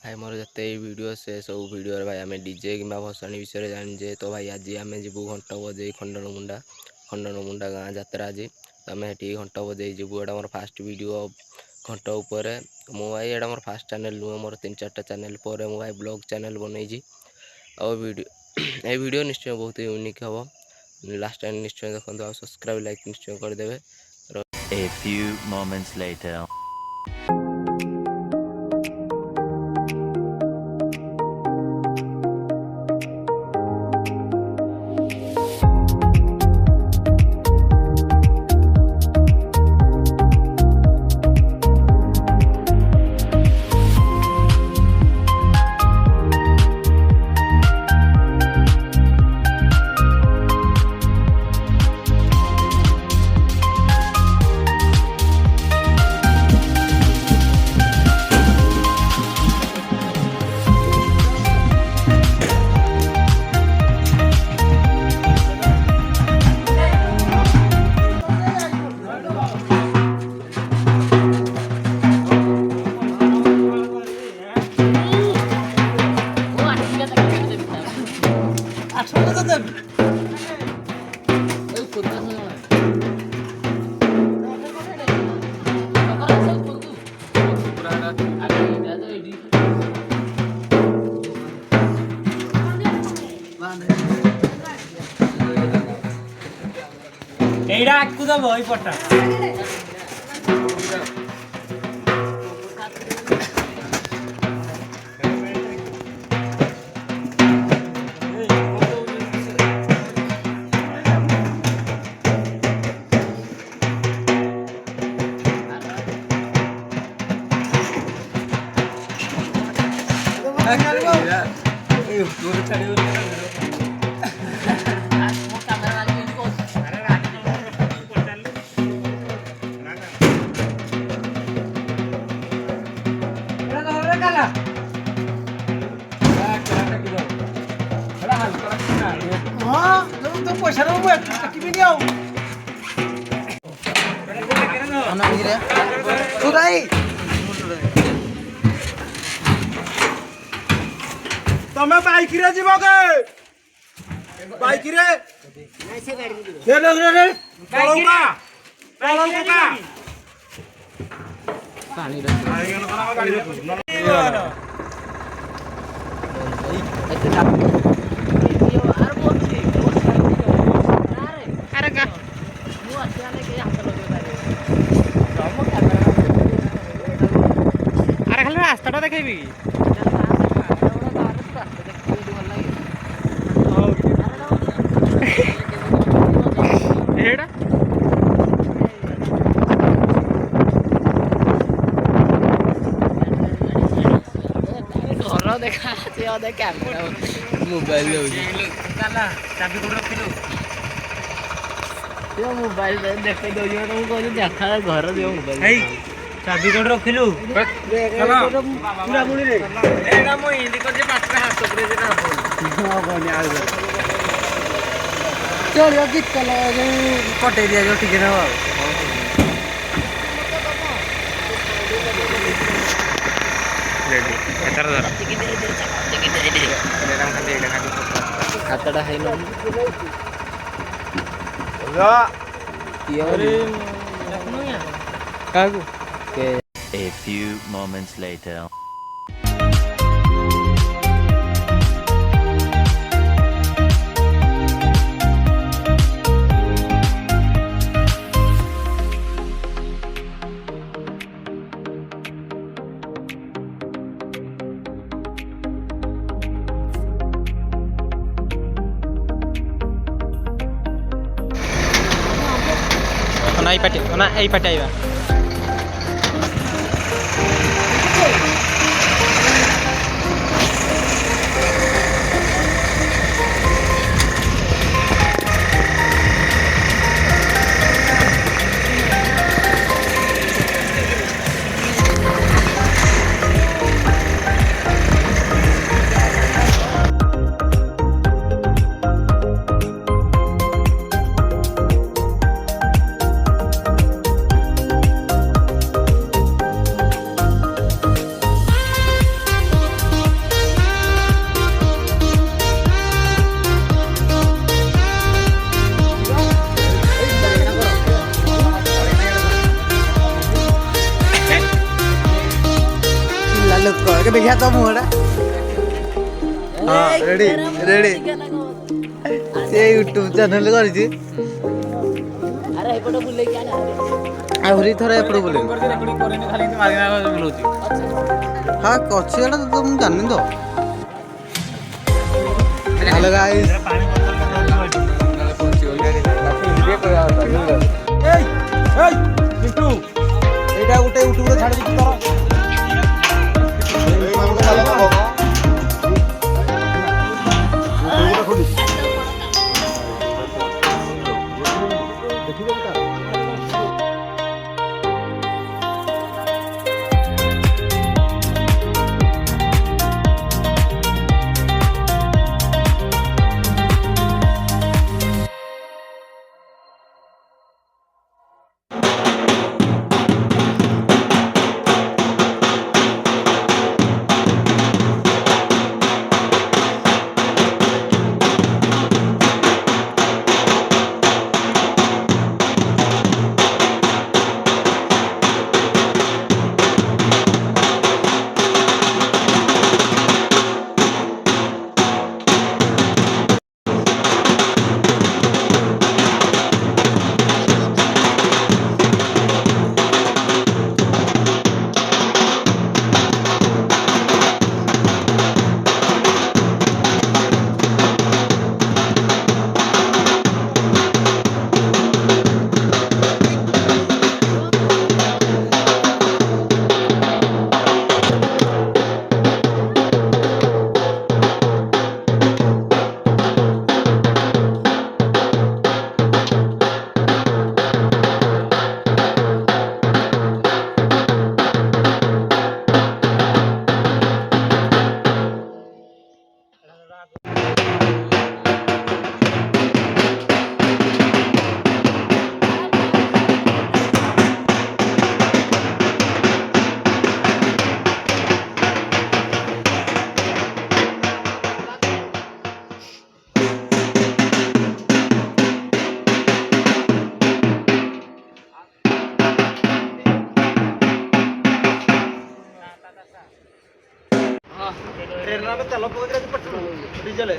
भाई मोर जिते वीडियो से सब वीडियो भाई आम डीजे कि भसाणी विषय जाने। तो भाई आज आम जीवु घंट बजे खंडन मुंडा गाँ जात्रा आज तो आम ये घंट बजे जीवु। एटा मोर फास्ट वीडियो घंट उपर मु भाई एटा मोर फास्ट चैनल नुहे मोर 3-4टा चैनल पर मु भाई ब्लॉग चैनल बनई और वीडियो ये वीडियो निश्चय बहुत यूनिक हम। लास्ट टाइम निश्चय देखते और सब्सक्राइब लाइक निश्चय करदे। A few moments later. এইটা আকু যাব ওই পটটা এই দূরে ছাড়িয়ে पैसा तमे बाइक रे जीव के बाइक रे अरे खाली रास्ता देखेबी घर देखा कैमेरा मोबाइल चाबी कोड रखिलु मोबाइल देख देखा घर दियो मोबाइल चाबी कोड रखिलु पूरा मुड़ी रे एडा मो हिंदी को जे पात्र हाथ ऊपर जे ना हो बने आ चल गीत कला जो कटे दिया जो ठीक है रेडी एतर धरा हातटा है न A few moments later. ei pati ayo लोक देखिया तो मुहरा हाँ रेडी रेडी से यूट्यूब चैनल କରିଛି ଆରେ ଏପଟେ ବୁଲେଇକି ଆଣେ ଆହୁରି ଥରେ ଏପଟେ ବୁଲେଇ ରେକର୍ଡିଂ କରେନି ଖାଲି ଏମିତି ମାଗଣା ବୁଲଉଛି। ହଁ ଅଛି ଏଟା ତ ମୁଁ ଜାଣିନି ତ ହ୍ୟାଲୋ ଗାଇସ୍ ଏଇଟା ଗୋଟେ ୟୁଟ୍ୟୁବରେ ଛାଡ଼ି ଦେଇଛି ତର ट्रेनर तेल पकड़ पेट्रोल डीजल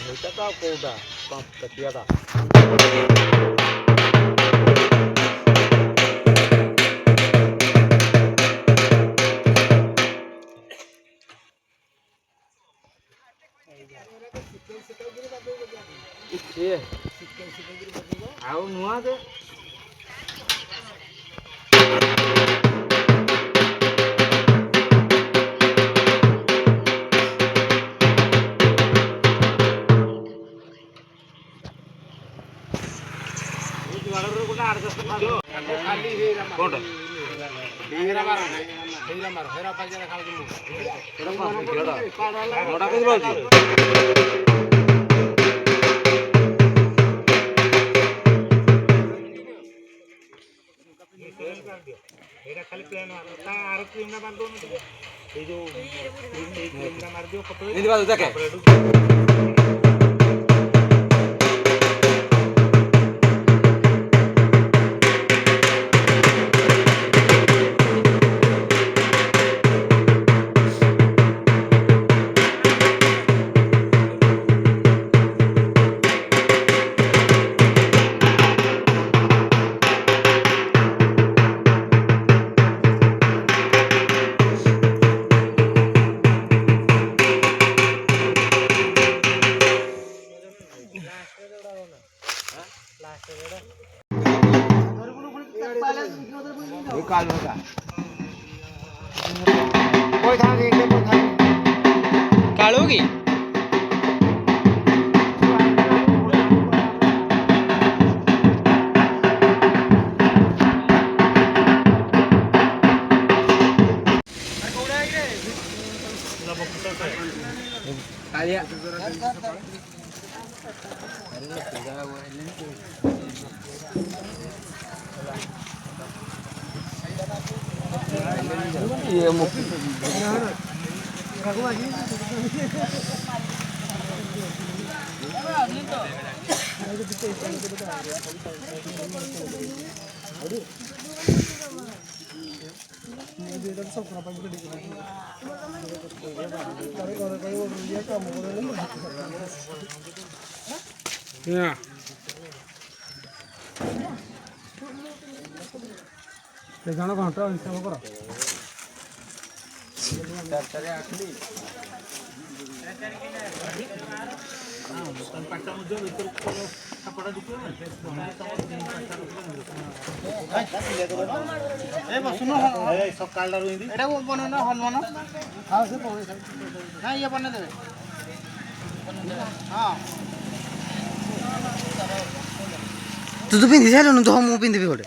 कोटा कटिया था ଆଉ ନୂଆ ଦେ कोटा हेरा मार हेरा पाजे खाली मोटा को बोलছি एटा खाली प्लेन ता आर क्रीम ना बांध दो ए जो क्रीम ना मार दियो फोटो इन बाजू देखे କି? ଜଣ ଘଣ୍ଟା ହିସାବ କର ଏଟାକୁ ବନେଇନ ହନମାନ ନା ଇଏ ବନେଇ ଦେବେ ହଁ ତୁ ପିନ୍ଧି ସାରିଲୁନି ତ ମୁଁ ପିନ୍ଧିବି ଗୋଟେ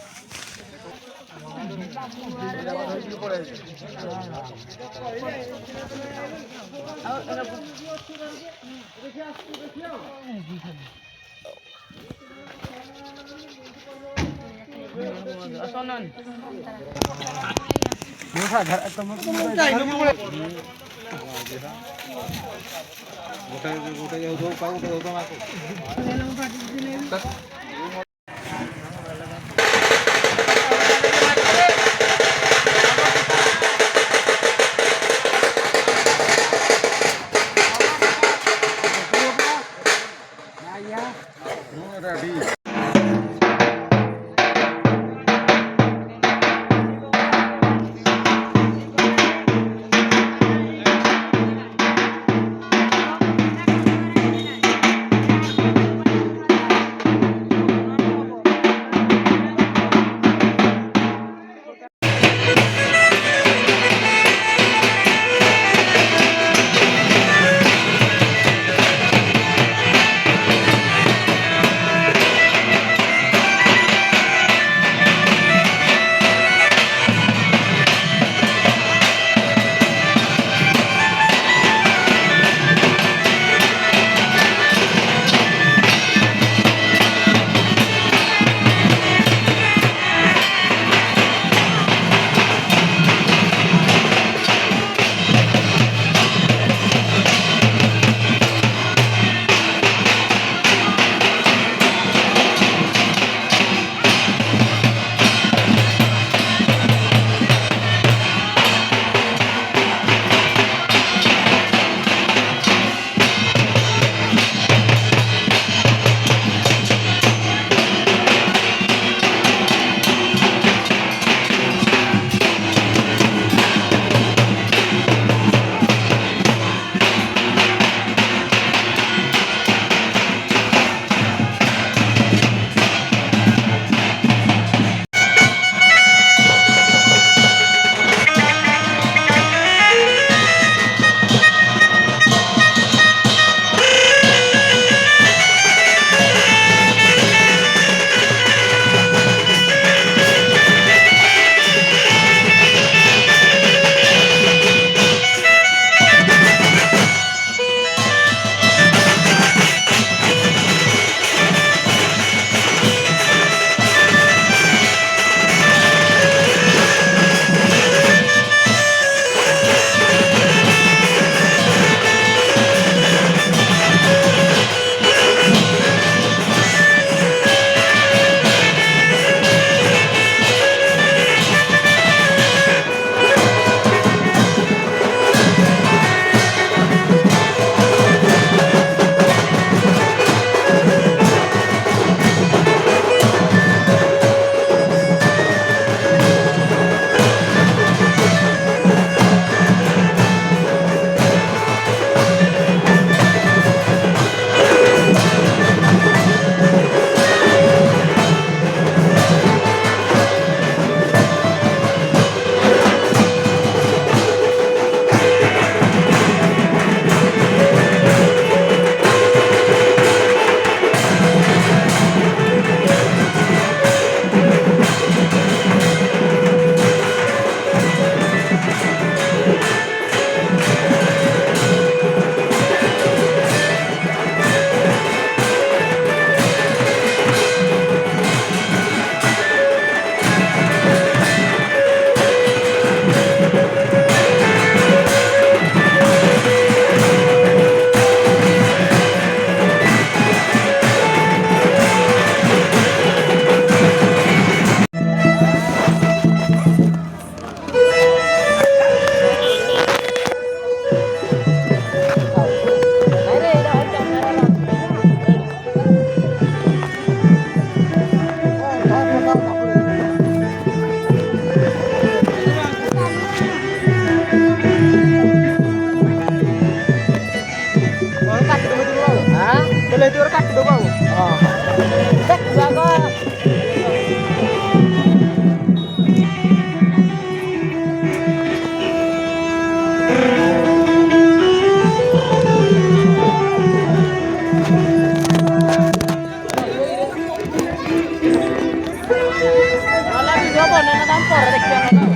ହେଇଥିବ କାଟିଦବ ଆଉ। ଦେଖିବା ଆଗ। ନହେଲେ ଭିଡ଼ିଓ ବନେଇନା ଆମେ ପରେ ଦେଖିବା ନହେଲେ ଆଉ।